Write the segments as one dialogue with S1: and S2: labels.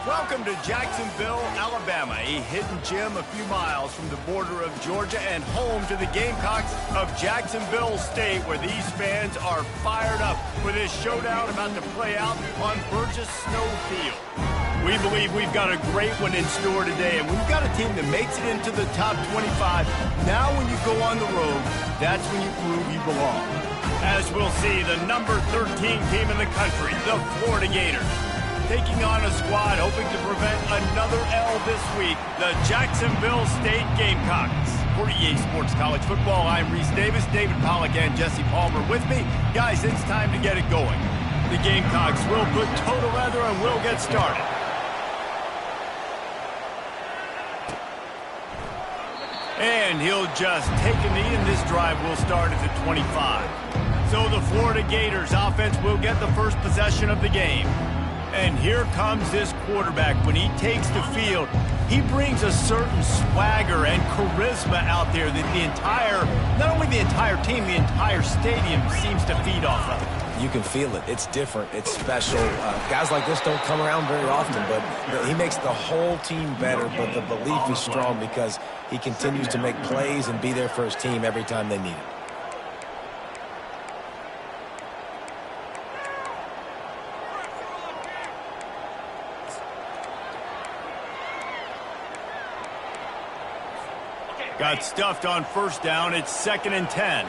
S1: Welcome to Jacksonville, Alabama, a hidden gem a few miles from the border of Georgia and home to the Gamecocks of Jacksonville State, where these fans are fired up for this showdown about to play out on Burgess Snow Field. We believe we've got a great one in store today, and we've got a team that makes it into the top 25. Now when you go on the road, that's when you prove you belong. As we'll see, the number 13 team in the country, the Florida Gators, taking on a squad hoping to prevent another L this week, the Jacksonville State Gamecocks. For EA Sports College Football, I'm Reese Davis, David Pollack, and Jesse Palmer with me. Guys, it's time to get it going. The Gamecocks will put toe to leather and we'll get started. And he'll just take a knee, and this drive will start at the 25. So the Florida Gators offense will get the first possession of the game. And here comes this quarterback. When he takes the field, he brings a certain swagger and charisma out there that the entire, not only the entire team, the entire stadium seems to feed off of.
S2: You can feel it. It's different. It's special. Guys like this don't come around very often, but he makes the whole team better, but the belief is strong because he continues to make plays and be there for his team every time they need it.
S1: Got stuffed on first down. It's 2nd and 10.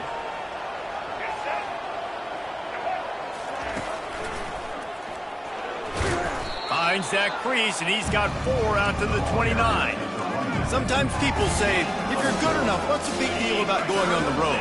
S1: Finds that crease, and he's got 4 out to the 29. Sometimes people say, if you're good enough, what's the big deal about going on the road?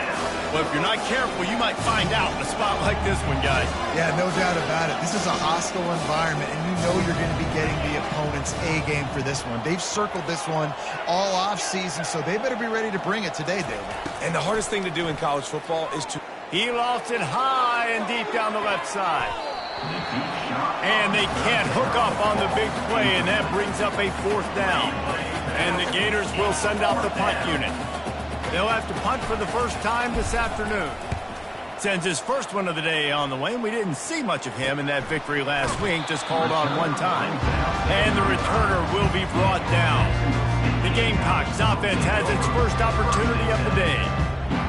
S1: Well, if you're not careful, you might find out in a spot like this one, guys.
S3: Yeah, no doubt about it. This is a hostile environment, and you know you're going to be getting the opponent's A game for this one. They've circled this one all off-season, so they better be ready to bring it today, David.
S2: And the hardest thing to do in college football is to...
S1: He lofts it high and deep down the left side. And they can't hook up on the big play, and that brings up a 4th down. And the Gators will send out the punt unit. They'll have to punt for the first time this afternoon. Sends his first one of the day on the way, and we didn't see much of him in that victory last week, just called on one time. And the returner will be brought down. The Gamecocks offense has its first opportunity of the day.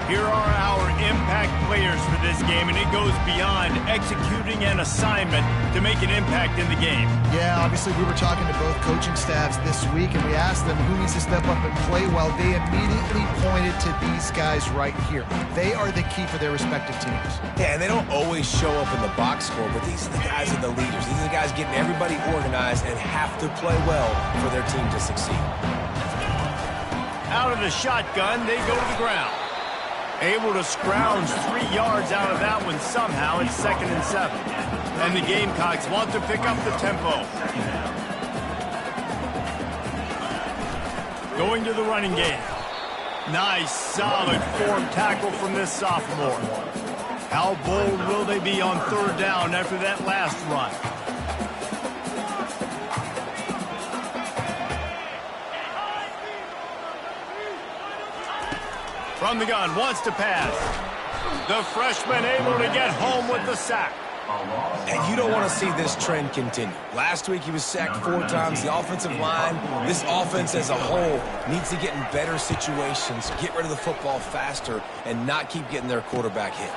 S1: Here are our impact players for this game, and it goes beyond executing an assignment to make an impact in the game.
S3: Yeah, obviously we were talking to both coaching staffs this week, and we asked them who needs to step up and play well. They immediately pointed to these guys right here. They are the key for their respective teams.
S2: Yeah, and they don't always show up in the box score, but these are the guys are the leaders. These are the guys getting everybody organized and have to play well for their team to succeed.
S1: Out of the shotgun, they go to the ground. Able to scrounge 3 yards out of that one somehow. It's 2nd and 7. And the Gamecocks want to pick up the tempo. Going to the running game. Nice, solid form tackle from this sophomore. How bold will they be on 3rd down after that last run? From the gun, wants to pass. The freshman able to get home with the sack.
S2: And you don't want to see this trend continue. Last week he was sacked 4 times. The offensive line, this offense as a whole, needs to get in better situations, get rid of the football faster, and not keep getting their quarterback hit.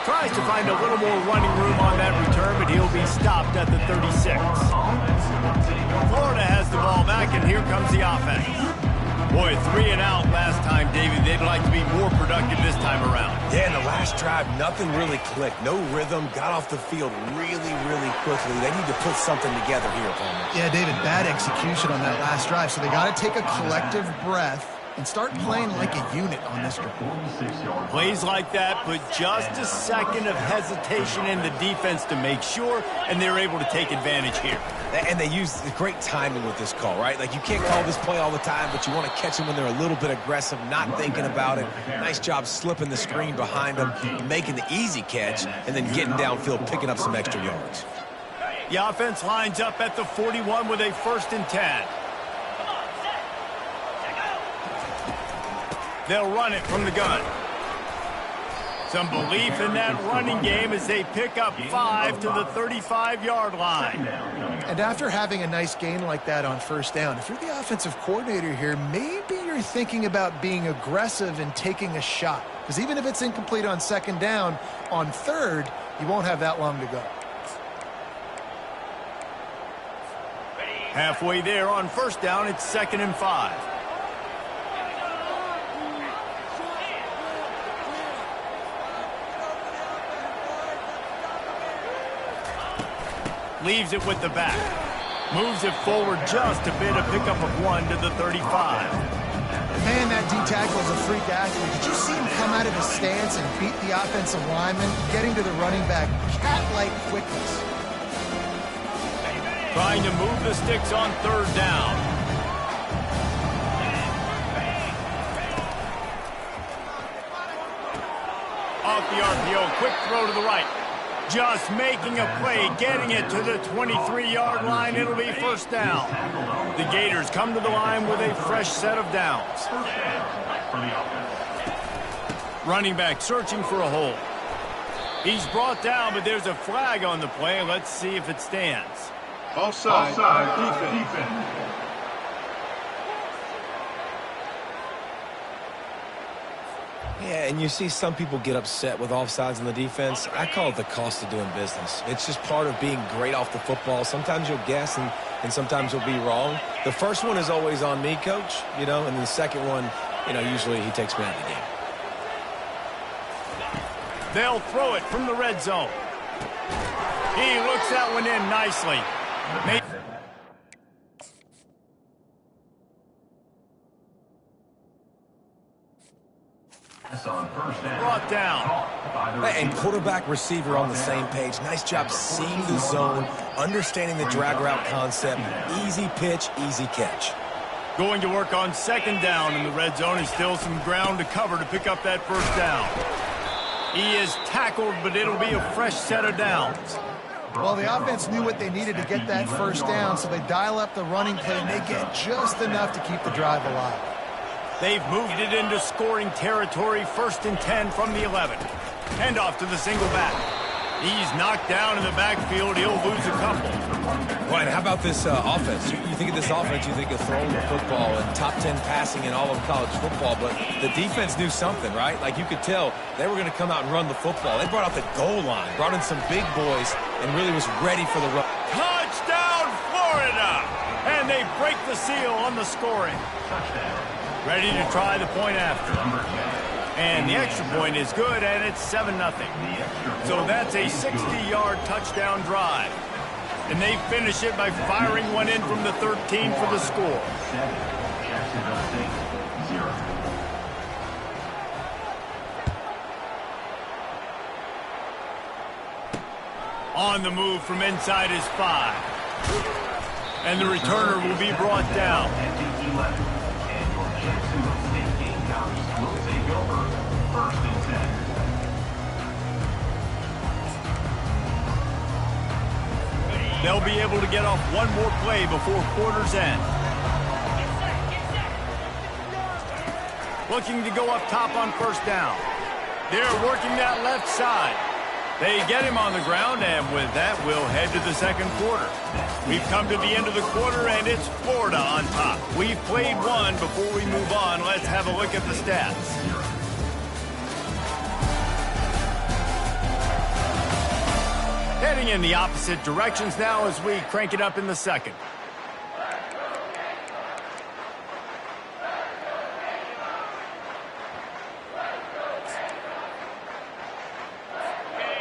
S1: Tries to find a little more running room on that return, but he'll be stopped at the 36. Florida has the ball back, and here comes the offense. Boy, 3 and out last time, David. They'd like to be more productive this time around.
S2: Yeah, in the last drive, nothing really clicked. No rhythm, got off the field really, really quickly. They need to put something together here, Palmer.
S3: Yeah, David, bad execution on that last drive, so they got to take a collective breath and start playing like a unit on this drive.
S1: Plays like that put just a second of hesitation in the defense to make sure, and they're able to take advantage here.
S2: And they use great timing with this call, right? Like, you can't call this play all the time, but you want to catch them when they're a little bit aggressive, not thinking about it. Nice job slipping the screen behind them, making the easy catch, and then getting downfield, picking up some extra yards.
S1: The offense lines up at the 41 with a 1st and 10. They'll run it from the gun. Some belief in that running game as they pick up 5 to the 35-yard line.
S3: And after having a nice gain like that on first down, if you're the offensive coordinator here, maybe you're thinking about being aggressive and taking a shot. Because even if it's incomplete on second down, on third, you won't have that long to go.
S1: Halfway there on first down, it's 2nd and 5. Leaves it with the back. Moves it forward just a bit, a pickup of 1 to the 35.
S3: Man, that D-tackle is a freak athlete. Did you see him come out of his stance and beat the offensive lineman, getting to the running back, cat-like quickness?
S1: Trying to move the sticks on third down. Off the RPO, quick throw to the right. Just making a play, getting it to the 23-yard line. It'll be first down. The Gators come to the line with a fresh set of downs. Running back searching for a hole. He's brought down, but there's a flag on the play. Let's see if it stands.
S4: Offside defense.
S2: Yeah, and you see some people get upset with offsides in the defense. I call it the cost of doing business. It's just part of being great off the football. Sometimes you'll guess and sometimes you'll be wrong. The first one is always on me, Coach, and the second one, usually he takes me out of the game.
S1: They'll throw it from the red zone. He looks that one in nicely. Brought down.
S2: And quarterback receiver on the same page. Nice job seeing the zone, understanding the drag route concept. Easy pitch, easy catch.
S1: Going to work on second down in the red zone. He's still some ground to cover to pick up that first down. He is tackled, but it'll be a fresh set of downs.
S3: Well, the offense knew what they needed to get that first down, so they dial up the running play, and they get just enough to keep the drive alive.
S1: They've moved it into scoring territory, 1st and 10 from the 11. Hand off to the single back. He's knocked down in the backfield. He'll lose a couple.
S2: Right, how about this offense? You think of this offense, you think of throwing the football and top 10 passing in all of college football, but the defense knew something, right? Like you could tell they were going to come out and run the football. They brought out the goal line, brought in some big boys, and really was ready for the run.
S1: Touchdown, Florida! And they break the seal on the scoring. Ready to try the point after. And the extra point is good, and it's 7-0. So that's a 60-yard touchdown drive. And they finish it by firing one in from the 13 for the score. On the move from inside his 5. And the returner will be brought down. They'll be able to get off one more play before quarter's end. Looking to go up top on first down. They're working that left side. They get him on the ground, and with that, we'll head to the second quarter. We've come to the end of the quarter, and it's Florida on top. We've played one. Before we move on, let's have a look at the stats. Heading in the opposite directions now as we crank it up in the second.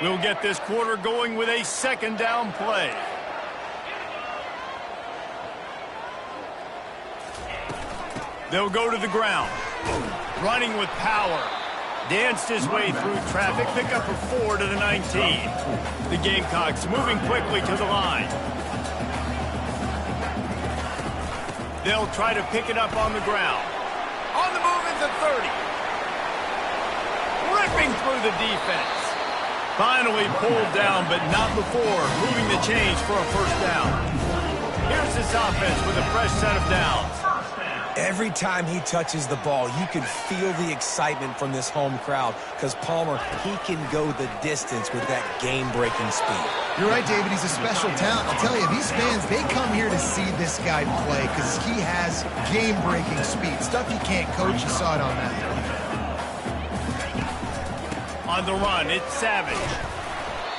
S1: We'll get this quarter going with a second down play. They'll go to the ground. Running with power. Danced his way through traffic. Pick up a 4 to the 19. The Gamecocks moving quickly to the line. They'll try to pick it up on the ground. On the move at the 30. Ripping through the defense. Finally pulled down, but not before moving the chains for a first down. Here's this offense with a fresh set of downs.
S2: Every time he touches the ball, you can feel the excitement from this home crowd because Palmer, he can go the distance with that game-breaking speed.
S3: You're right, David. He's a special talent. I'll tell you, these fans, they come here to see this guy play because he has game-breaking speed. Stuff you can't coach. You saw it on that.
S1: On the run, it's Savage.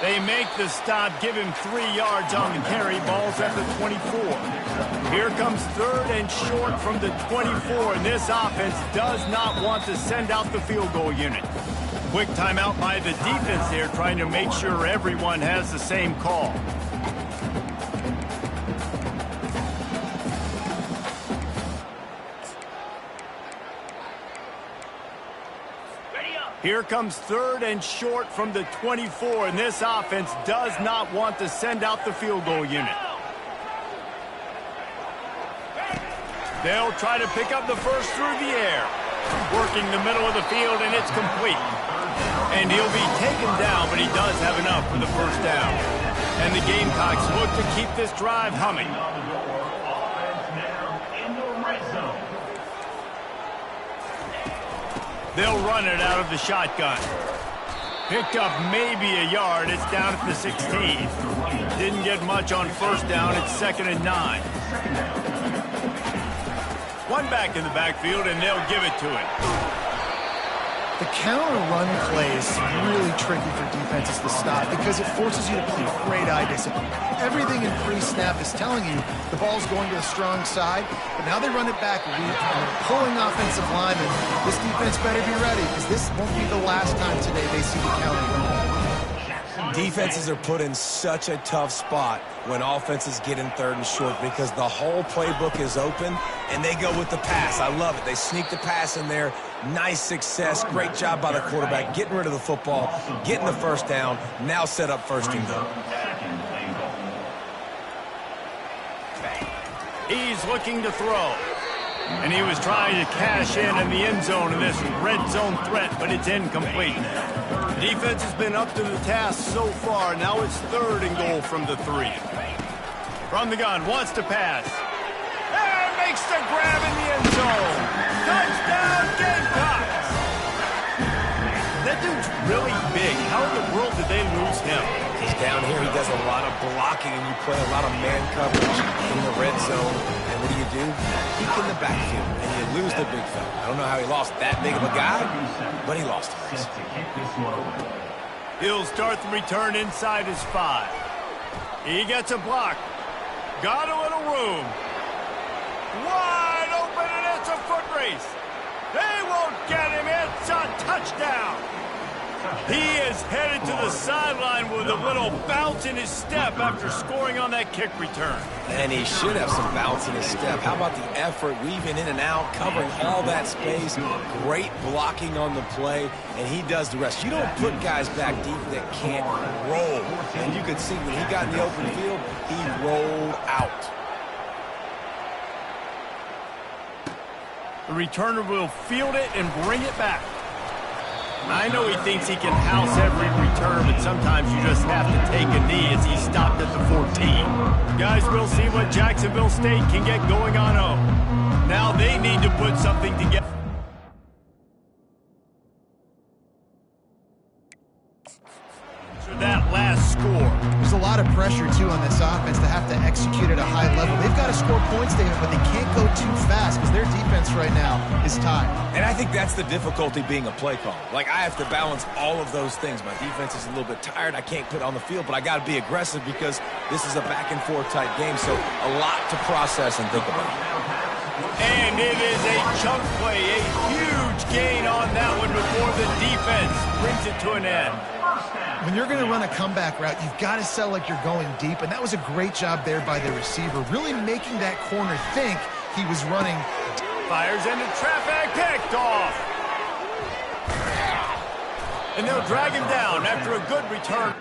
S1: They make the stop, give him 3 yards on the carry. Ball's at the 24. Here comes 3rd and short from the 24, and this offense does not want to send out the field goal unit. Quick timeout by the defense there, trying to make sure everyone has the same call. Here comes 3rd and short from the 24, and this offense does not want to send out the field goal unit. They'll try to pick up the first through the air. Working the middle of the field, and it's complete. And he'll be taken down, but he does have enough for the first down. And the Gamecocks look to keep this drive humming. They'll run it out of the shotgun. Picked up maybe a yard. It's down at the 16. Didn't get much on first down. It's 2nd and 9. One back in the backfield, and they'll give it to him.
S3: The counter run play is really tricky for defenses to stop because it forces you to play great eye discipline. Everything in pre-snap is telling you the ball's going to the strong side, but now they run it back weak and they're pulling offensive linemen. This defense better be ready because this won't be the last time today they see the counter run.
S2: Defenses are put in such a tough spot when offenses get in 3rd and short because the whole playbook is open and they go with the pass. I love it. They sneak the pass in there. Nice success. Great job by the quarterback getting rid of the football, getting the first down, now set up 1st and goal.
S1: He's looking to throw. And he was trying to cash in the end zone in this red zone threat, but it's incomplete. Defense has been up to the task so far. Now it's 3rd and goal from the 3. From the gun, wants to pass. And makes the grab in the end zone. Touchdown, Gamecocks! That dude's really big. How in the world did they lose him?
S2: He's down here. He does a lot of blocking, and you play a lot of man coverage in the red zone. And what do? Peek in the backfield, and you lose the big fella. I don't know how he lost that big of a guy, but he lost him.
S1: He'll start the return inside his 5. He gets a block. Got a little room. Wide open, and it's a foot race. They won't get him. It's a touchdown. He is headed to the sideline with a little bounce in his step after scoring on that kick return.
S2: And he should have some bounce in his step. How about the effort, weaving in and out, covering all that space, great blocking on the play, and he does the rest. You don't put guys back deep that can't roll. And you could see when he got in the open field, he rolled out.
S1: The returner will field it and bring it back. I know he thinks he can house every return, but sometimes you just have to take a knee as he stopped at the 14. Guys, we'll see what Jacksonville State can get going on home. Now they need to put something together. That last score.
S3: There's a lot of pressure, too, on this offense to have to execute at a high level. They've got to score points, David, but they can't go too fast because their defense right now is tired.
S2: And I think that's the difficulty being a play caller. Like, I have to balance all of those things. My defense is a little bit tired. I can't put it on the field, but I got to be aggressive because this is a back-and-forth type game, so a lot to process and think about.
S1: And it is a chunk play, a huge gain on that one before the defense brings it to an end.
S3: When you're going to run a comeback route, you've got to sell like you're going deep, and that was a great job there by the receiver, really making that corner think he was running.
S1: Fires into traffic, picked off. And they'll drag him down after a good return.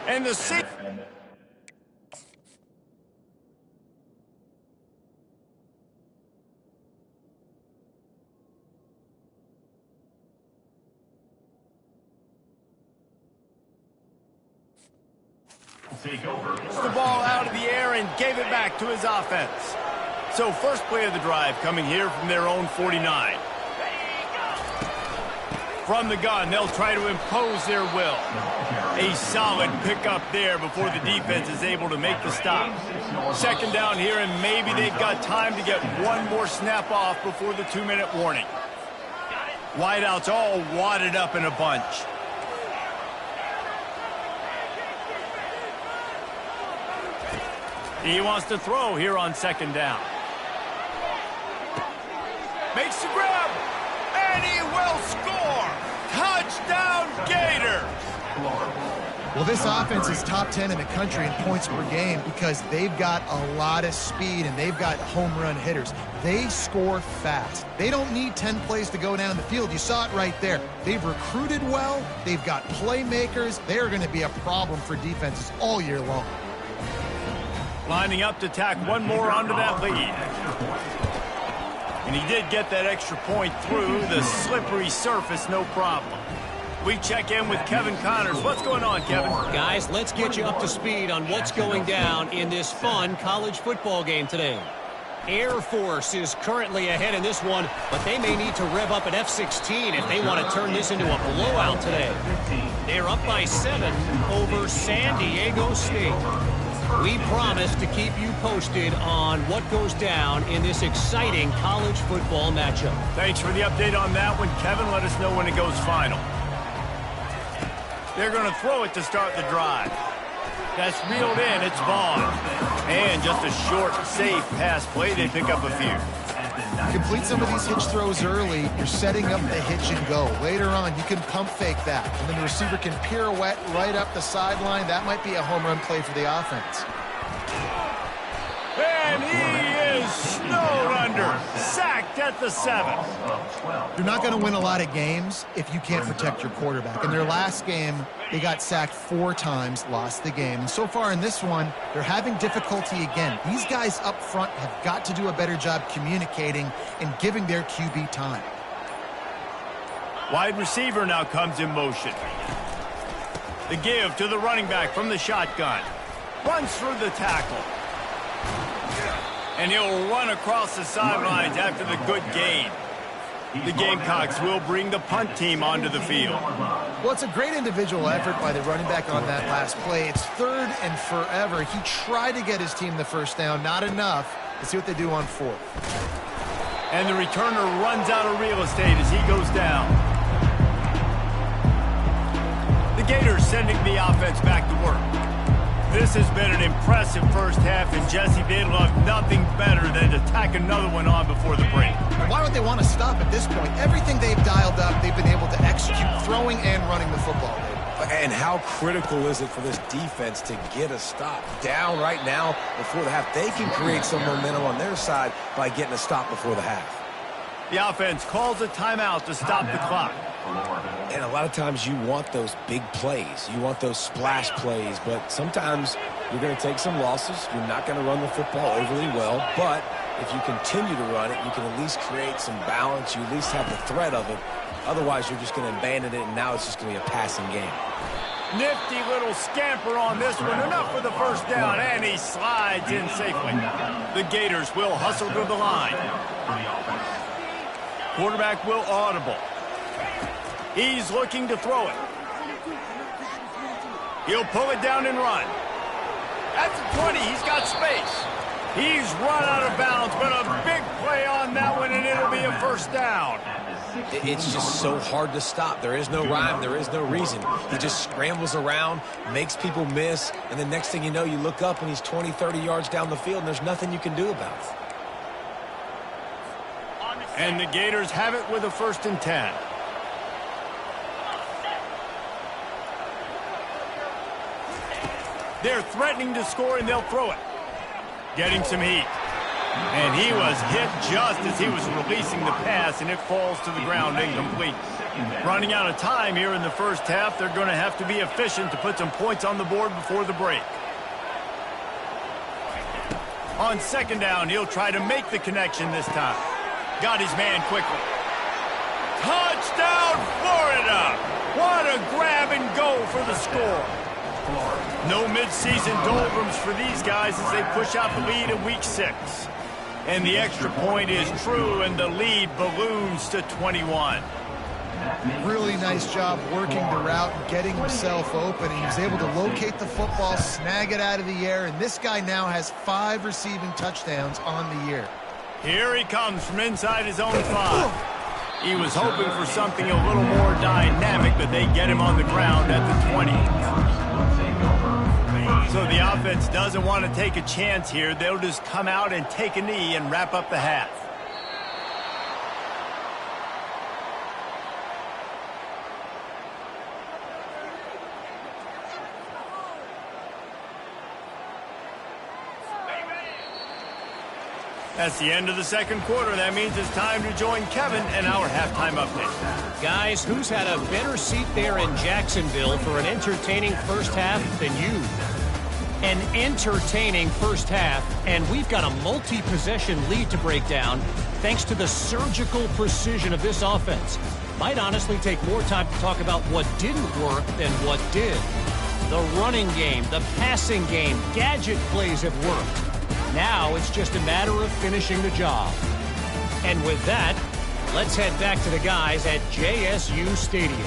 S1: And the seat. The ball out of the air and gave it back to his offense. So first play of the drive coming here from their own 49. From the gun, they'll try to impose their will. A solid pickup there before the defense is able to make the stop. Second down here, and maybe they've got time to get one more snap off before the 2-minute warning. Wideouts all wadded up in a bunch. He wants to throw here on second down. Makes the grab, and he will score! Touchdown, Gators!
S3: Well, this offense is top 10 in the country in points per game because they've got a lot of speed and they've got home run hitters. They score fast. They don't need 10 plays to go down the field. You saw it right there. They've recruited well. They've got playmakers. They're going to be a problem for defenses all year long.
S1: Lining up to tack one more onto that lead. And he did get that extra point through the slippery surface, no problem. We check in with Kevin Connors. What's going on, Kevin?
S5: Guys, let's get you up to speed on what's going down in this fun college football game today. Air Force is currently ahead in this one, but they may need to rev up an F-16 if they want to turn this into a blowout today. They're up by 7 over San Diego State. We promise to keep you posted on what goes down in this exciting college football matchup.
S1: Thanks for the update on that one, Kevin. Let us know when it goes final. They're going to throw it to start the drive. That's reeled in. It's Vaughn. And just a short, safe pass play. They pick up a few.
S3: Complete some of these hitch throws early. You're setting up the hitch and go. Later on, you can pump fake that. And then the receiver can pirouette right up the sideline. That might be a home run play for the offense.
S1: And he is snowed under. Sacked at the 7.
S3: You're not going to win a lot of games if you can't protect your quarterback. In their last game, they got sacked 4 times, lost the game. And so far in this one, they're having difficulty again. These guys up front have got to do a better job communicating and giving their QB time.
S1: Wide receiver now comes in motion. The give to the running back from the shotgun. Runs through the tackle. And he'll run across the sidelines after the good gain. The Gamecocks will bring the punt team onto the field.
S3: Well, it's a great individual effort by the running back on that last play. It's 3rd and forever. He tried to get his team the first down. Not enough. Let's see what they do on 4th.
S1: And the returner runs out of real estate as he goes down. The Gators sending the offense back to work. This has been an impressive first half, and Jesse, they'd love nothing better than to tack another one on before the break.
S3: Why would they want to stop at this point? Everything they've dialed up, they've been able to execute, throwing and running the football.
S2: And how critical is it for this defense to get a stop? Down right now before the half. They can create some momentum on their side by getting a stop before the half.
S1: The offense calls a timeout to stop the clock.
S2: And a lot of times you want those big plays. You want those splash plays, but sometimes you're going to take some losses. You're not going to run the football overly well, but if you continue to run it, you can at least create some balance. You at least have the threat of it. Otherwise, you're just going to abandon it, and now it's just going to be a passing game.
S1: Nifty little scamper on this one. Enough for the first down, and he slides in safely. The Gators will hustle to the line. Quarterback will audible. He's looking to throw it. He'll pull it down and run. At the 20, he's got space. He's run out of bounds, but a big play on that one, and it'll be a first down.
S2: It's just so hard to stop. There is no rhyme. There is no reason. He just scrambles around, makes people miss, and the next thing you know, you look up and he's 20, 30 yards down the field, and there's nothing you can do about it.
S1: And the Gators have it with a 1st and 10. They're threatening to score, and they'll throw it. Getting some heat. And he was hit just as he was releasing the pass, and it falls to the ground incomplete. Running out of time here in the first half. They're going to have to be efficient to put some points on the board before the break. On second down, he'll try to make the connection this time. Got his man quickly. Touchdown, Florida! What a grab and go for the score. No midseason doldrums for these guys as they push out the lead in Week 6. And the extra point is true, and the lead balloons to 21.
S3: Really nice job working the route and getting himself open. He was able to locate the football, snag it out of the air, and this guy now has 5 receiving touchdowns on the year. Here he comes from inside his own 5. He was hoping for something a little more dynamic, but they get him on the ground at the 20. So the offense doesn't want to take a chance here. They'll just come out and take a knee and wrap up the half. That's the end of the second quarter. That means it's time to join Kevin and our halftime update.
S5: Guys, who's had a better seat there in Jacksonville for an entertaining first half than you? An entertaining first half, and we've got a multi-possession lead to break down thanks to the surgical precision of this offense. Might honestly take more time to talk about what didn't work than what did. The running game, the passing game, gadget plays have worked. Now it's just a matter of finishing the job. And with that, let's head back to the guys at JSU Stadium.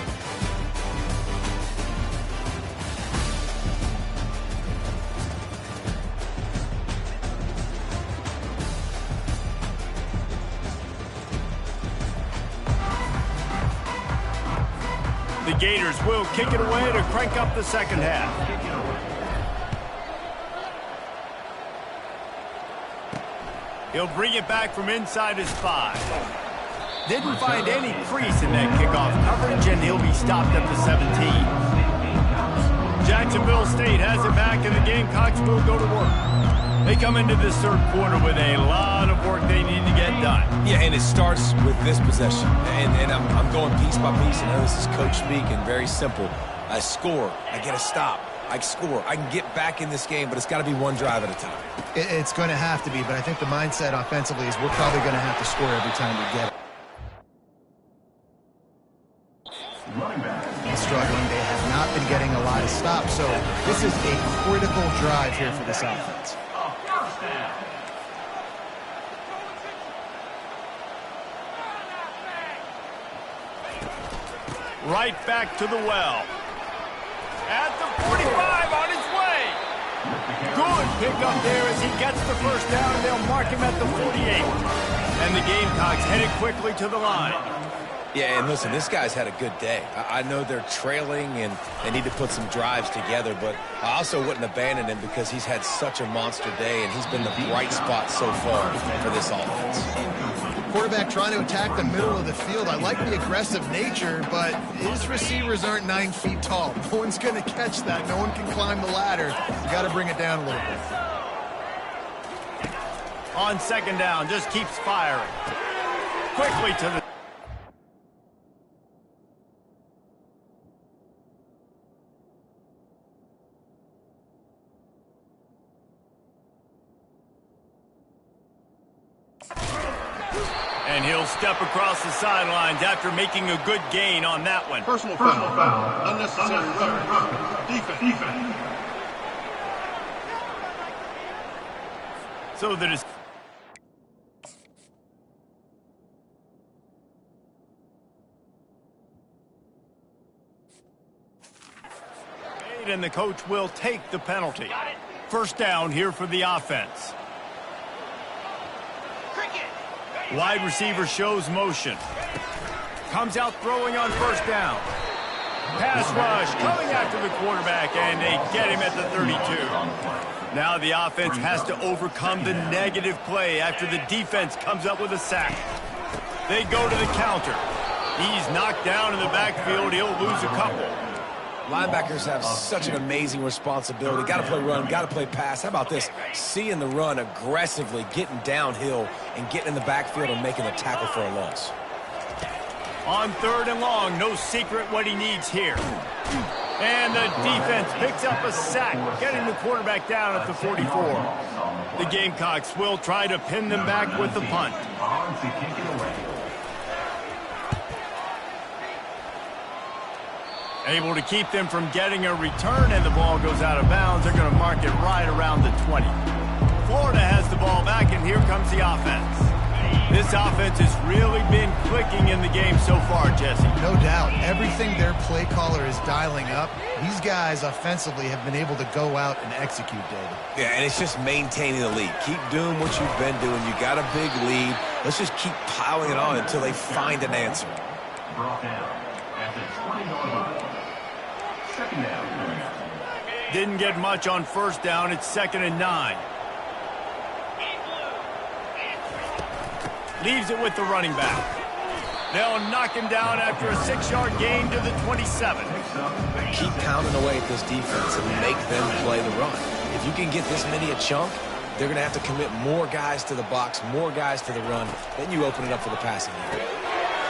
S1: The Gators will kick it away to crank up the second half. He'll bring it back from inside his 5. Didn't find any crease in that kickoff coverage, and he'll be stopped at the 17. Jacksonville State has it back, and the Gamecocks will go to work. They come into this third quarter with a lot of work they need to get done.
S2: Yeah, and it starts with this possession. And I'm going piece by piece. I know this is coach speak and very simple. I score. I get a stop. I score. I can get back in this game, but it's got to be one drive at a time.
S3: It's going to have to be, but I think the mindset offensively is we're probably going to have to score every time we get it. Struggling. They have not been getting a lot of stops, so this is a critical drive here for this offense.
S1: Right back to the well. At the 45 on his way. Good pickup there as he gets the first down, and they'll mark him at the 48. And the Gamecocks headed quickly to the line.
S2: Yeah, and listen, this guy's had a good day. I know they're trailing and they need to put some drives together, but I also wouldn't abandon him because he's had such a monster day, and he's been the bright spot so far for this offense.
S3: Quarterback trying to attack the middle of the field. I like the aggressive nature, but his receivers aren't 9 feet tall. No one's going to catch that. No one can climb the ladder. You got to bring it down a little bit.
S1: On second down, just keeps firing. Quickly to the... And he'll step across the sidelines after making a good gain on that one.
S4: Personal foul. Unnecessary run. Defense.
S1: So that is... And the coach will take the penalty. First down here for the offense. Wide receiver shows motion. Comes out throwing on first down. Pass rush coming after the quarterback, and they get him at the 32. Now the offense has to overcome the negative play after the defense comes up with a sack. They go to the counter. He's knocked down in the backfield. He'll lose a couple.
S2: Linebackers have such an amazing responsibility. Got to play run, got to play pass. How about this? Seeing the run aggressively, getting downhill, and getting in the backfield and making a tackle for a loss.
S1: On 3rd and long, no secret what he needs here. And the defense picks up a sack, getting the quarterback down at the 44. The Gamecocks will try to pin them back with the punt. Able to keep them from getting a return, and the ball goes out of bounds. They're going to mark it right around the 20. Florida has the ball back, and here comes the offense. This offense has really been clicking in the game so far, Jesse.
S3: No doubt. Everything their play caller is dialing up, these guys offensively have been able to go out and execute, David.
S2: Yeah, and it's just maintaining the lead. Keep doing what you've been doing. You got a big lead. Let's just keep piling it on until they find an answer.
S4: Brought down at the 20-yard line. Second down.
S1: Didn't get much on 1st down. It's 2nd and 9. Leaves it with the running back. They'll knock him down after a 6-yard gain to the 27.
S2: Keep pounding away at this defense and make them play the run. If you can get this many a chunk, they're going to have to commit more guys to the box, more guys to the run. Then you open it up for the passing game.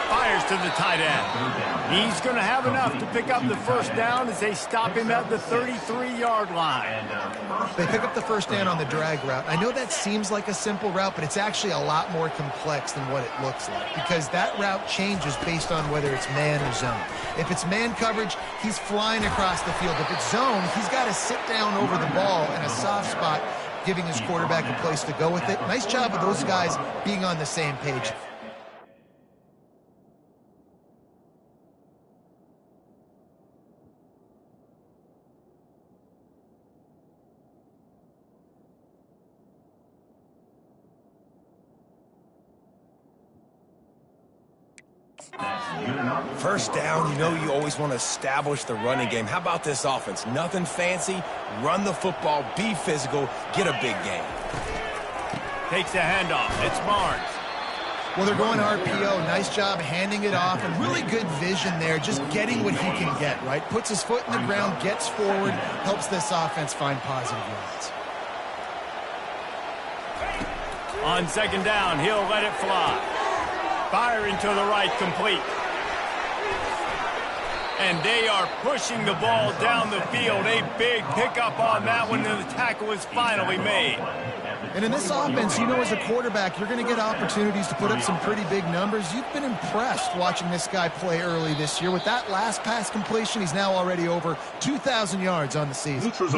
S1: Fires to the tight end. He's going to have enough to pick up the 1st down as they stop him at the 33-yard line.
S3: They pick up the 1st down on the drag route. I know that seems like a simple route, but it's actually a lot more complex than what it looks like, because that route changes based on whether it's man or zone. If it's man coverage, he's flying across the field. If it's zone, he's got to sit down over the ball in a soft spot, giving his quarterback a place to go with it. Nice job of those guys being on the same page.
S2: First down, you know you always want to establish the running game. How about this offense? Nothing fancy. Run the football, be physical, get a big game.
S1: Takes the handoff. It's Barnes.
S3: Well, they're going RPO. Nice job handing it off, and really good vision there, just getting what he can get, right? Puts his foot in the ground, gets forward, helps this offense find positive yards.
S1: On 2nd down, he'll let it fly. Firing to the right, complete. And they are pushing the ball down the field. A big pickup on that one, and the tackle is finally made.
S3: And in this offense, you know, as a quarterback, you're going to get opportunities to put up some pretty big numbers. You've been impressed watching this guy play early this year. With that last pass completion, he's now already over 2,000 yards on the season.
S4: Defense.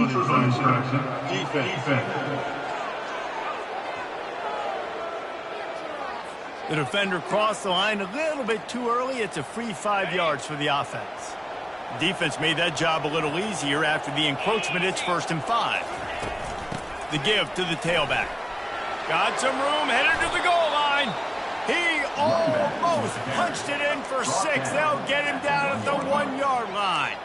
S1: The defender crossed the line a little bit too early. It's a free 5 yards for the offense. Defense made that job a little easier after the encroachment. It's 1st and 5. The give to the tailback. Got some room, headed to the goal line. He almost punched it in for 6. They'll get him down at the 1-yard line.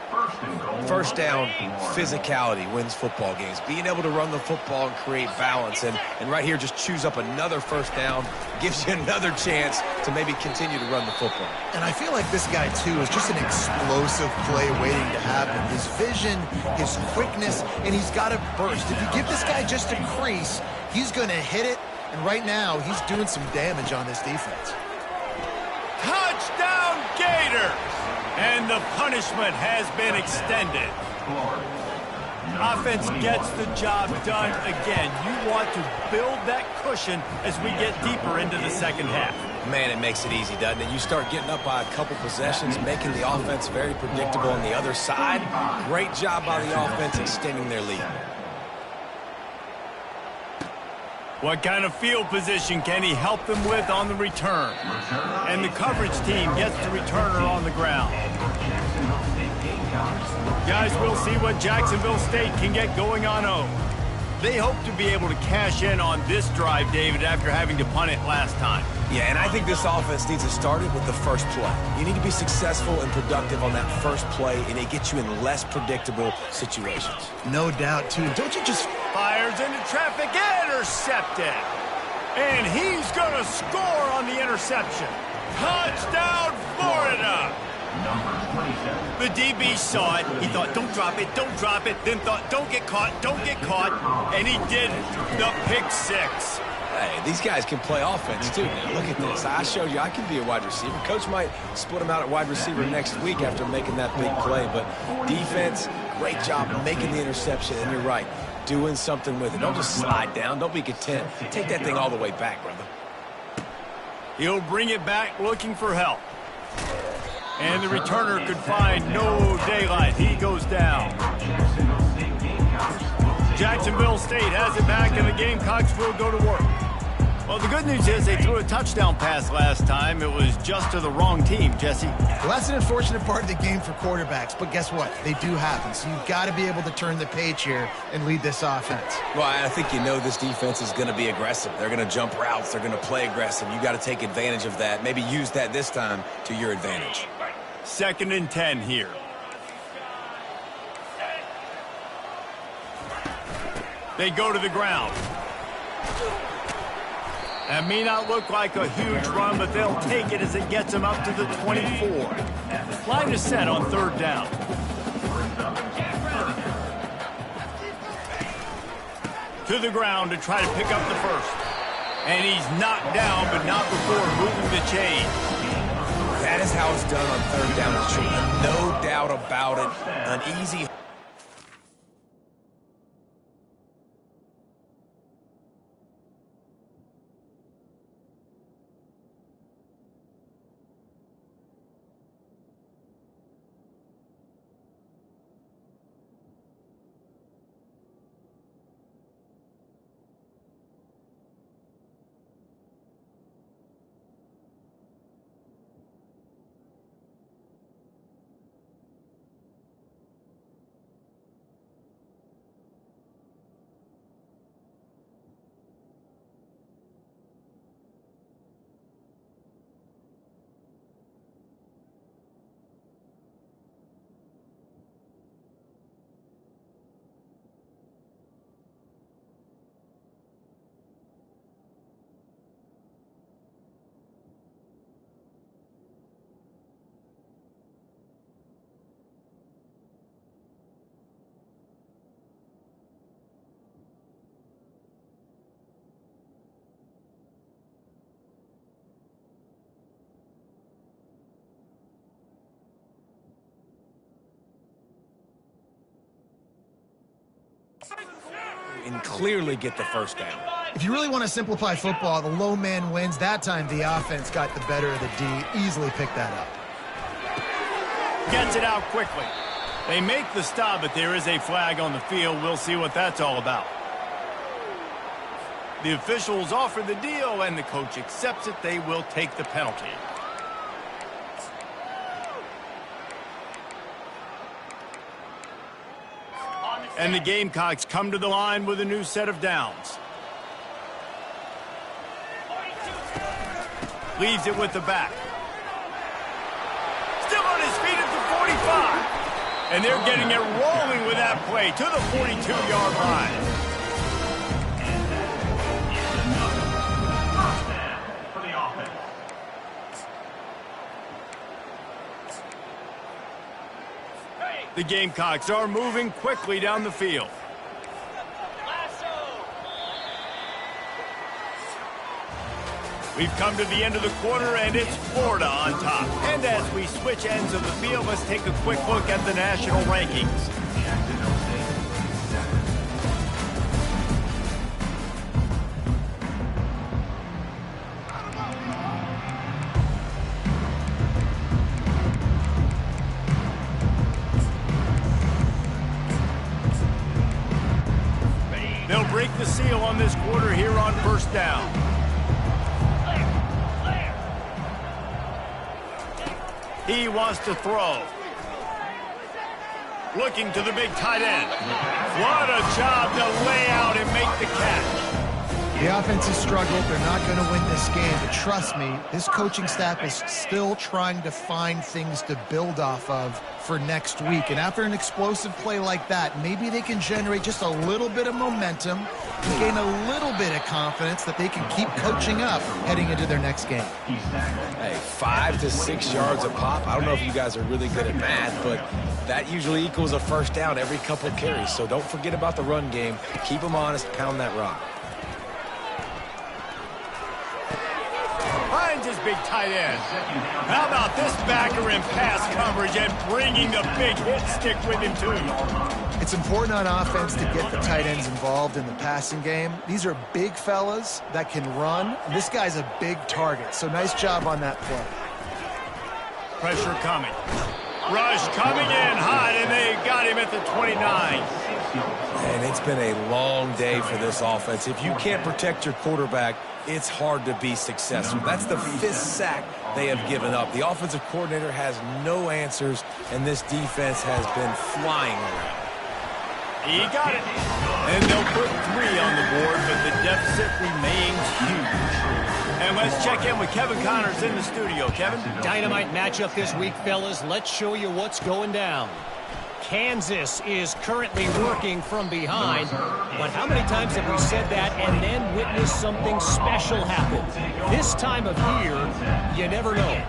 S2: First down, physicality wins football games. Being able to run the football and create balance. And right here, just choose up another 1st down. Gives you another chance to maybe continue to run the football.
S3: And I feel like this guy, too, is just an explosive play waiting to happen. His vision, his quickness, and he's got a burst. If you give this guy just a crease, he's going to hit it. And right now, he's doing some damage on this defense.
S1: Touchdown, Gators! And the punishment has been extended. Offense gets the job done again. You want to build that cushion as we get deeper into the 2nd half.
S2: Man, it makes it easy, doesn't it? You start getting up by a couple possessions, making the offense very predictable on the other side. Great job by the offense extending their lead.
S1: What kind of field position can he help them with on the return? And the coverage team gets the returner on the ground. Guys, we'll see what Jacksonville State can get going on home. They hope to be able to cash in on this drive, David, after having to punt it last time.
S2: Yeah, and I think this offense needs to start it with the first play. You need to be successful and productive on that first play, and it gets you in less predictable situations.
S3: No doubt, too. Don't you just...
S1: Fires into traffic, intercepted. And he's going to score on the interception. Touchdown, Florida! The DB saw it. He thought, don't drop it, don't drop it. Then thought, don't get caught, don't get caught. And he did the pick 6.
S2: Hey, these guys can play offense, too. Now, look at this. I showed you I can be a wide receiver. Coach might split him out at wide receiver next week after making that big play. But defense, great job making the interception. And you're right, doing something with it. Don't just slide down. Don't be content. Take that thing all the way back, brother.
S1: He'll bring it back looking for help. And the returner could find no daylight. He goes down. Jacksonville State has it back, and the Gamecocks will go to work. Well, the good news is they threw a touchdown pass last time. It was just to the wrong team, Jesse.
S3: Well, that's an unfortunate part of the game for quarterbacks, but guess what? They do happen, so you've got to be able to turn the page here and lead this offense.
S2: Well, I think you know this defense is going to be aggressive. They're going to jump routes. They're going to play aggressive. You got to take advantage of that. Maybe use that this time to your advantage.
S1: 2nd and 10 here. They go to the ground. That may not look like a huge run, but they'll take it as it gets them up to the 24. Line is set on 3rd down. To the ground to try to pick up the first. And he's knocked down, but not before moving the chain.
S2: That is how it's done on 3rd down. No doubt about it. An easy. And clearly get the first down.
S3: If you really want to simplify football, the low man wins. That time the offense got the better of the D. Easily picked that up.
S1: Gets it out quickly. They make the stop, but there is a flag on the field. We'll see what that's all about. The officials offer the deal, and the coach accepts it. They will take the penalty. And the Gamecocks come to the line with a new set of downs. Leaves it with the back. Still on his feet at the 45. And they're getting it rolling with that play to the 42-yard line.
S4: For the offense.
S1: The Gamecocks are moving quickly down the field. We've come to the end of the quarter, and it's Florida on top. And as we switch ends of the field, let's take a quick look at the national rankings. They'll break the seal on this quarter here on 1st down. He wants to throw. Looking to the big tight end. What a job to lay out and make the catch.
S3: The offense has struggled. They're not going to win this game, but trust me, this coaching staff is still trying to find things to build off of for next week. And after an explosive play like that, maybe they can generate just a little bit of momentum and gain a little bit of confidence that they can keep coaching up heading into their next game.
S2: Hey, 5 to 6 yards a pop. I don't know if you guys are really good at math, but that usually equals a 1st down every couple of carries. So don't forget about the run game. Keep them honest, pound that rock.
S1: finds his big tight end. How about this backer in pass coverage and bringing the big hit stick with him, too?
S3: It's important on offense to get the tight ends involved in the passing game. These are big fellas that can run, and this guy's a big target. So nice job on that play.
S1: Pressure coming. Rush coming in hot, and they got him at the 29.
S2: And it's been a long day for this offense. If you can't protect your quarterback, it's hard to be successful. That's the 5th sack they have given up. The offensive coordinator has no answers, and this defense has been flying around.
S1: He got it. And they'll put 3 on the board, but the deficit remains huge. And let's check in with Kevin Connors in the studio. Kevin?
S5: Dynamite matchup this week, fellas. Let's show you what's going down. Kansas is currently working from behind, but how many times have we said that and then witnessed something special happen? This time of year, you never know.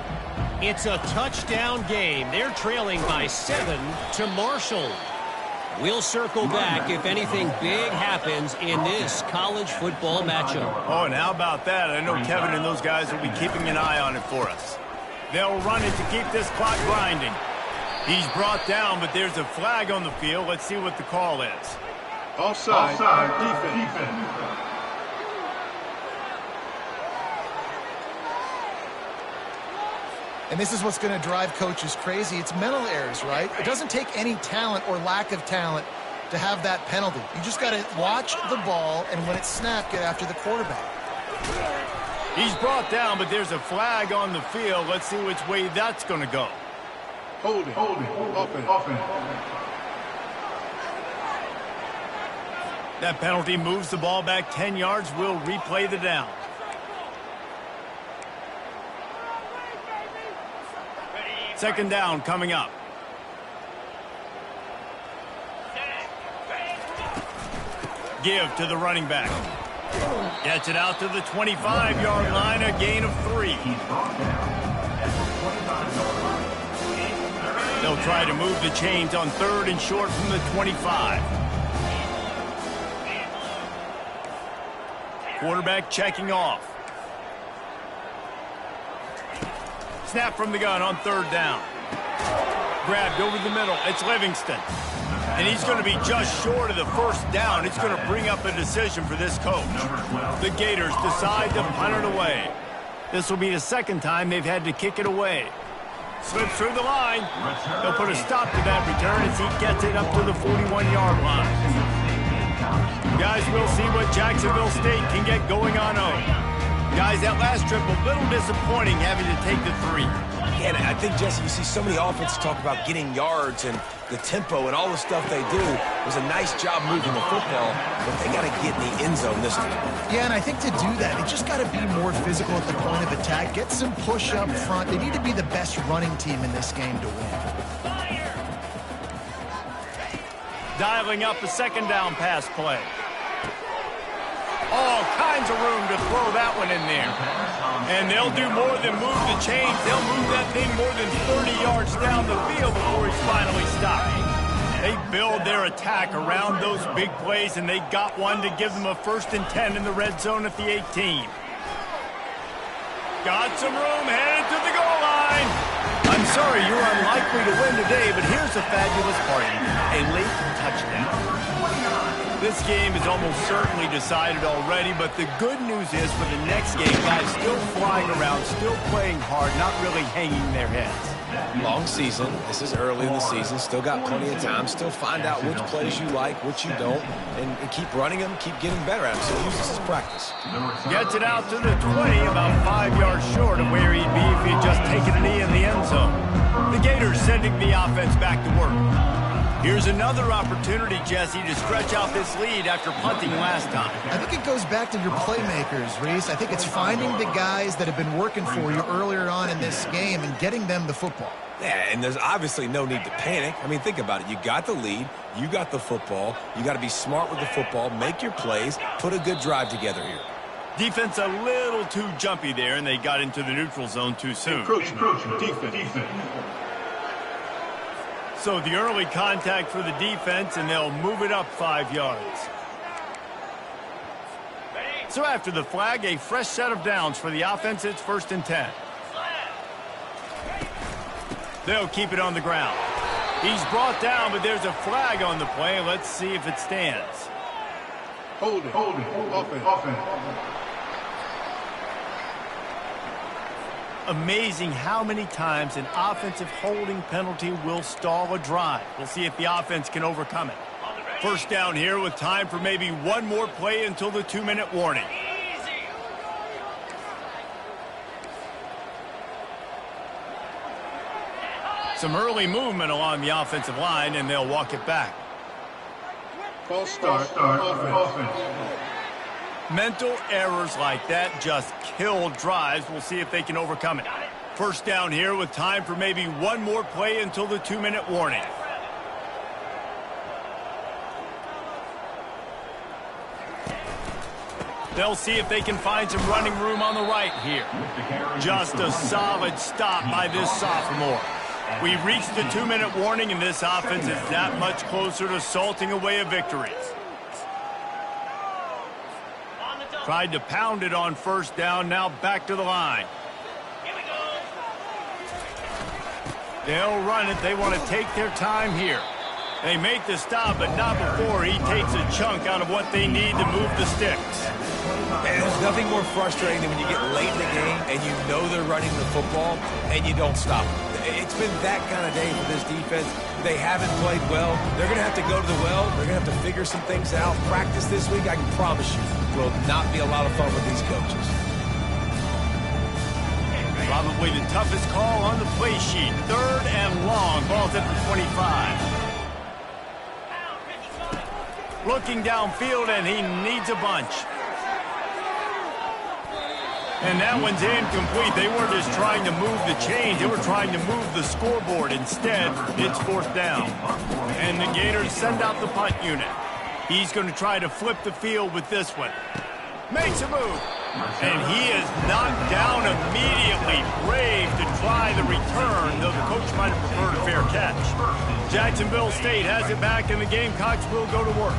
S5: It's a touchdown game. They're trailing by 7 to Marshall. We'll circle back if anything big happens in this college football matchup.
S1: Oh, and how about that? I know Kevin and those guys will be keeping an eye on it for us. They'll run it to keep this clock grinding. He's brought down, but there's a flag on the field. Let's see what the call is.
S6: Offside, defense.
S3: And this is what's going to drive coaches crazy. It's mental errors, right? It doesn't take any talent or lack of talent to have that penalty. You just got to watch the ball, and when it's snapped, get after the quarterback.
S1: He's brought down, but there's a flag on the field. Let's see which way that's going to go.
S6: Holding. Offense.
S1: That penalty moves the ball back 10 yards. We'll replay the down. Second down coming up. Give to the running back. Gets it out to the 25-yard line, a gain of 3. They'll try to move the chains on 3rd and short from the 25. Quarterback checking off. Snap from the gun on 3rd down. Grabbed over the middle. It's Livingston. And he's going to be just short of the 1st down. It's going to bring up a decision for this coach. The Gators decide to punt it away. This will be the 2nd time they've had to kick it away. Slips through the line. They'll put a stop to that return as he gets it up to the 41-yard line. Guys, we'll see what Jacksonville State can get going on home. Guys, that last trip, a little disappointing having to take the 3.
S2: And I think, Jesse, you see so many offenses talk about getting yards and the tempo and all the stuff they do. It was a nice job moving the football, but they got to get in the end zone this time.
S3: Yeah, and I think to do that, they just got to be more physical at the point of attack. Get some push up front. They need to be the best running team in this game to win.
S1: Dialing up a 2nd down pass play. All kinds of room to throw that one in there. And they'll do more than move the chains. They'll move that thing more than 30 yards down the field before he's finally stopped. They build their attack around those big plays, and they got one to give them a 1st and 10 in the red zone at the 18. Got some room, headed to the goal line. I'm sorry you're unlikely to win today, but here's the fabulous part. A late touchdown. This game is almost certainly decided already, but the good news is for the next game, guys still flying around, still playing hard, not really hanging their heads.
S2: Long season. This is early in the season. Still got plenty of time. Still find out which plays you like, which you don't, and keep running them, keep getting better at them. So use this as practice.
S1: Gets it out to the 20, about 5 yards short of where he'd be if he'd just taken a knee in the end zone. The Gators sending the offense back to work. Here's another opportunity, Jesse, to stretch out this lead after punting last time.
S3: I think it goes back to your playmakers, Reese. I think it's finding the guys that have been working for you earlier on in this game and getting them the football.
S2: Yeah, and there's obviously no need to panic. I mean, think about it. You got the lead. You got the football. You got to be smart with the football, make your plays, put a good drive together here.
S1: Defense a little too jumpy there, and they got into the neutral zone too soon.
S6: Encroachment. Defense.
S1: So the early contact for the defense, and they'll move it up 5 yards. So after the flag, a fresh set of downs for the offense. It's 1st and 10. They'll keep it on the ground. He's brought down, but there's a flag on the play. Let's see if it stands.
S6: Hold it. Offense.
S1: Amazing how many times an offensive holding penalty will stall a drive. We'll see if the offense can overcome it. 1st down here with time for maybe one more play until the 2-minute warning. Some early movement along the offensive line, and they'll walk it back.
S6: False start. Offense.
S1: Mental errors like that just kill drives. We'll see if they can overcome it. 1st down here with time for maybe one more play until the 2-minute warning. They'll see if they can find some running room on the right here. Just a solid stop by this sophomore. We reached the 2-minute warning, and this offense is that much closer to salting away a victory. Tried to pound it on 1st down, now back to the line. They'll run it. They want to take their time here. They make the stop, but not before he takes a chunk out of what they need to move the sticks.
S2: Man, there's nothing more frustrating than when you get late in the game and you know they're running the football and you don't stop them. It's been that kind of day for this defense. They haven't played well. They're going to have to go to the well. They're going to have to figure some things out. Practice this week, I can promise you, will not be a lot of fun with these coaches.
S1: Probably the toughest call on the play sheet. 3rd and long. Ball's at the 25. Looking downfield, and he needs a bunch. And that one's incomplete. They weren't just trying to move the chains. They were trying to move the scoreboard. Instead, it's 4th down. And the Gators send out the punt unit. He's going to try to flip the field with this one. Makes a move. And he is knocked down immediately. Brave to try the return, though the coach might have preferred a fair catch. Jacksonville State has it back, and the Gamecocks will go to work.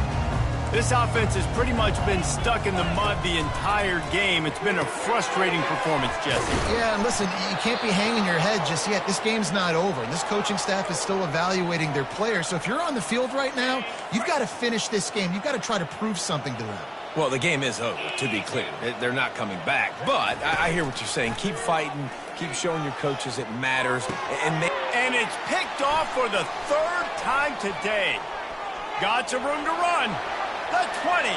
S1: This offense has pretty much been stuck in the mud the entire game. It's been a frustrating performance, Jesse.
S3: Yeah, and listen, you can't be hanging your head just yet. This game's not over. This coaching staff is still evaluating their players. So if you're on the field right now, you've got to finish this game. You've got to try to prove something to them.
S2: Well, the game is over, to be clear. They're not coming back. But I hear what you're saying. Keep fighting. Keep showing your coaches it matters.
S1: And it's picked off for the 3rd time today. Got some room to run. The 20.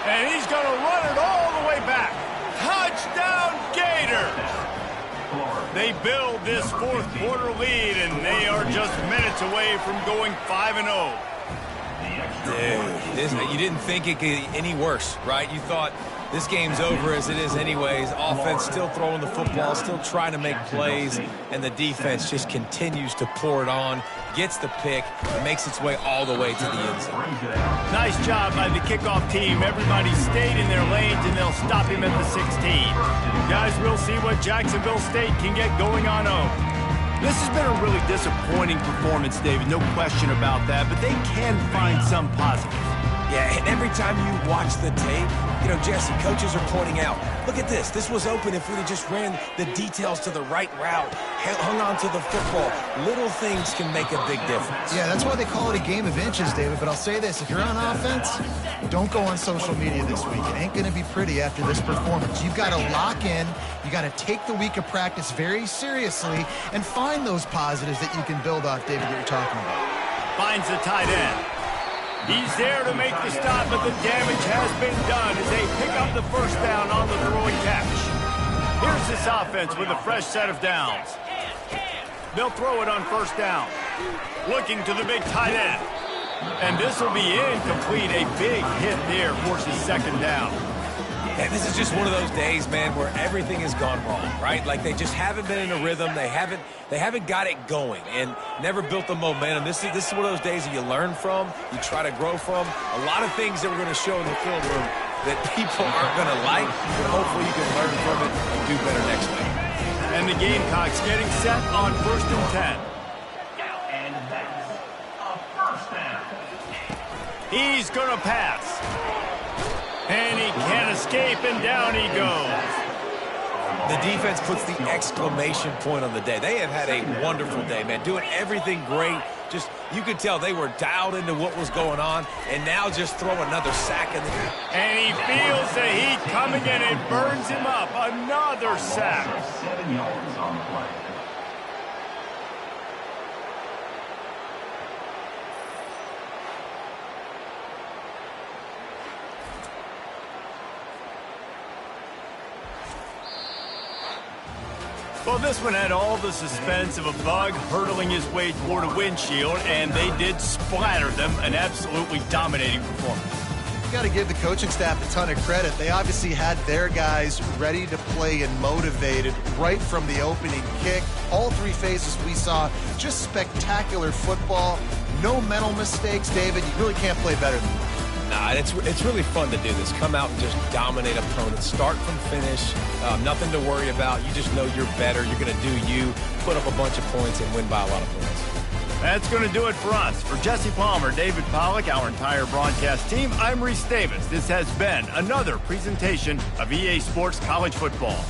S1: And he's going to run it all the way back. Touchdown, Gators. They build this 4th quarter lead, and they are just minutes away from going 5-0.
S2: Dude, you didn't think it could get any worse, right? You thought this game's over as it is anyways. Offense still throwing the football, still trying to make plays, and the defense just continues to pour it on, gets the pick, and makes its way all the way to the end zone.
S1: Nice job by the kickoff team. Everybody stayed in their lanes, and they'll stop him at the 16. Guys, we'll see what Jacksonville State can get going on home. This has been a really disappointing performance, David, no question about that, but they can find some positives.
S2: Yeah, and every time you watch the tape, you know, Jesse, coaches are pointing out, look at this. This was open if we'd have just ran the details to the right route, hung on to the football. Little things can make a big difference.
S3: Yeah, that's why they call it a game of inches, David. But I'll say this, if you're on offense, don't go on social media this week. It ain't going to be pretty after this performance. You've got to lock in. You got to take the week of practice very seriously and find those positives that you can build off, David, that you're talking about.
S1: Finds the tight end. He's there to make the stop, but the damage has been done as they pick up the 1st down on the throwing catch. Here's this offense with a fresh set of downs. They'll throw it on 1st down. Looking to the big tight end. And this will be incomplete. A big hit there forces 2nd down.
S2: And this is just one of those days, man, where everything has gone wrong, right? Like they just haven't been in a rhythm. They haven't got it going and never built the momentum. This is one of those days that you learn from, you try to grow from. A lot of things that we're going to show in the film room that people aren't going to like, but hopefully you can learn from it and do better next week.
S1: And the Gamecocks getting set on 1st and 10.
S4: And that's a 1st down.
S1: He's going to pass. And he can't escape, and down he goes.
S2: The defense puts the exclamation point on the day. They have had a wonderful day, man. Doing everything great. Just, you could tell they were dialed into what was going on, and now just throw another sack in there.
S1: And he feels the heat coming in and burns him up. Another sack.
S4: 7 yards on the play.
S1: Well, this one had all the suspense of a bug hurtling his way toward a windshield, and they did splatter them. An absolutely dominating performance.
S3: You got to give the coaching staff a ton of credit. They obviously had their guys ready to play and motivated right from the opening kick. All three phases we saw, just spectacular football. No mental mistakes, David. You really can't play better than that.
S2: Nah, it's really fun to do this. Come out and just dominate opponents. Start from finish. Nothing to worry about. You just know you're better. You're going to do you, put up a bunch of points, and win by a lot of points.
S1: That's going to do it for us. For Jesse Palmer, David Pollack, our entire broadcast team, I'm Reese Davis. This has been another presentation of EA Sports College Football.